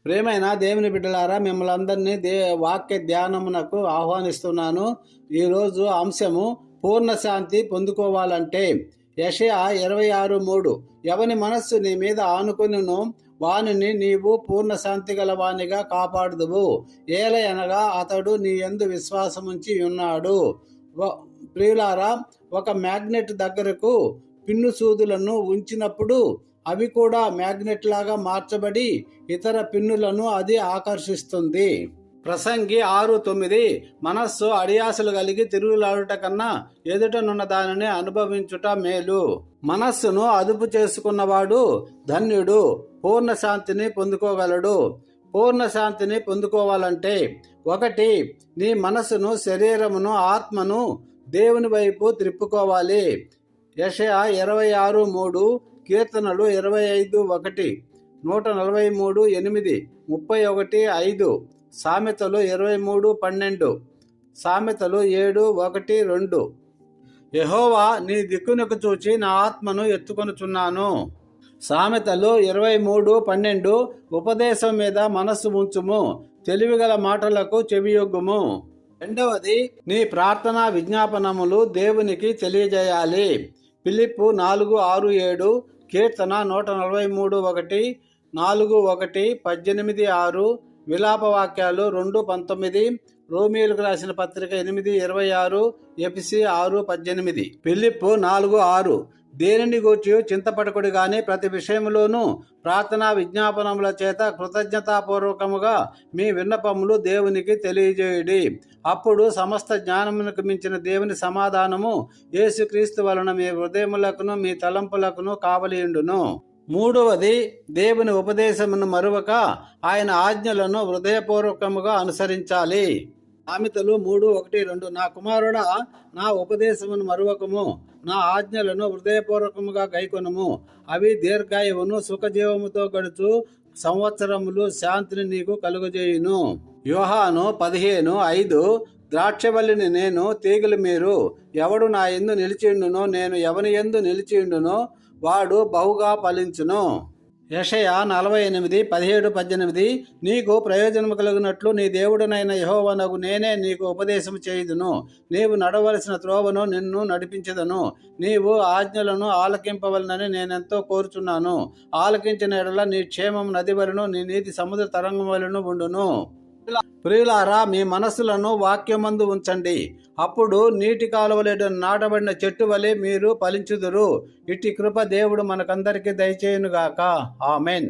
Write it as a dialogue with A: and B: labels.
A: ప్రేమైన దేవుని బిడ్డలారా, మిమ్మల్ని అందరినీ వాక్య ధ్యానమునకు ఆహ్వానిస్తున్నాను. ఈరోజు అంశము పూర్ణ శాంతి పొందుకోవాలంటే యెషయా 26:3 ఎవని మనస్సు నీ మీద ఆనుకొనునో వానిని నీవు పూర్ణ శాంతి గల వానిగా కాపాడుదువు, ఏలయనగా అతడు నీ యందు విశ్వాసముంచి ఉన్నాడు. ప్రియులారా, ఒక మ్యాగ్నెట్ దగ్గరకు పిన్ను సూదులను ఉంచినప్పుడు అవి కూడా మ్యాగ్నెట్ లాగా మార్చబడి ఇతర పిన్నులను అది ఆకర్షిస్తుంది. ప్రసంగి 6:9 మనస్సు అడియాసలు కలిగి తిరుగులాడుట కన్నా ఎదుటనున్న దానిని అనుభవించుట మేలు. మనస్సును అదుపు చేసుకున్నవాడు ధన్యుడు, పూర్ణ శాంతిని పొందుకోగలడు. పూర్ణ శాంతిని పొందుకోవాలంటే 1, నీ మనస్సును, శరీరమును, ఆత్మను దేవుని వైపు త్రిప్పుకోవాలి. యెషయా 26:3, కీర్తనలు 25:1, 143:8, 31:5, సామెతలు 23:12, సామెతలు 7:1-2. యెహోవా నీ దిక్కునకు చూచి నా ఆత్మను ఎత్తుకొనుచున్నాను. సామెతలు 23:12 ఉపదేశం మీద మనస్సు ఉంచుము, తెలివిగల మాటలకు చెవియొగ్గుము. 2, నీ ప్రార్థనా విజ్ఞాపనములు దేవునికి తెలియజేయాలి. ఫిలిప్పు 4:6-7, కీర్తన 143:1, 4:1, 18:6, విలాపవాక్యాలు 2:19, రోమీయులకు రాసిన పత్రిక 8:26, ఎఫెసీ 6:18. ఫిలిప్పు 4:6 దేనిని గూర్చి చింతపడకుడి గాని ప్రతి విషయములోనూ ప్రార్థనా విజ్ఞాపనముల చేత కృతజ్ఞతాపూర్వకముగా మీ విన్నపములు దేవునికి తెలియజేయుడి. అప్పుడు సమస్త జ్ఞానమునకు మించిన దేవుని సమాధానము యేసుక్రీస్తు వలన మీ హృదయములకును మీ తలంపులకును కావలియుండును. 3, దేవుని ఉపదేశమును మరువక ఆయన ఆజ్ఞలను హృదయపూర్వకముగా అనుసరించాలి. సామెతలు 3:1-2 నా కుమారుడా, నా ఉపదేశమును మరువకము, నా ఆజ్ఞలను హృదయపూర్వకముగా గైకొనుము. అవి దీర్ఘాయువును, సుఖజీవముతో గడుచు సంవత్సరములు శాంతిని నీకు కలుగజేయును. యోహాను 15:5 ద్రాక్షవల్లిని నేను, తీగలు మీరు. ఎవడు నా యందు నిలిచియుండునో, నేను ఎవని యందు నిలిచియుండునో వాడు బహుగా ఫలించును. యెషయా 48:17-18 నీకు ప్రయోజనము కలుగునట్లు నీ దేవుడనైన యెహోవానగు నేనే నీకు ఉపదేశము చేయుదును. నీవు నడవలసిన త్రోవను నిన్ను నడిపించెదను. నీవు ఆజ్ఞలను ఆలకింపవలనని నేనెంతో కోరుచున్నాను. ఆలకించిన ఎడల నీ క్షేమం నది వలెను, నీ నీతి సముద్ర తరంగం వలెను ఉండును. ప్రియులారా, మీ మనస్సులను వాక్యమందు ఉంచండి. అప్పుడు నీటి కాలువలో నాటబడిన చెట్టు వలె మీరు ఫలించుదురు. ఇట్టి కృప దేవుడు మనకందరికీ దయచేయునుగాక. ఆమెన్.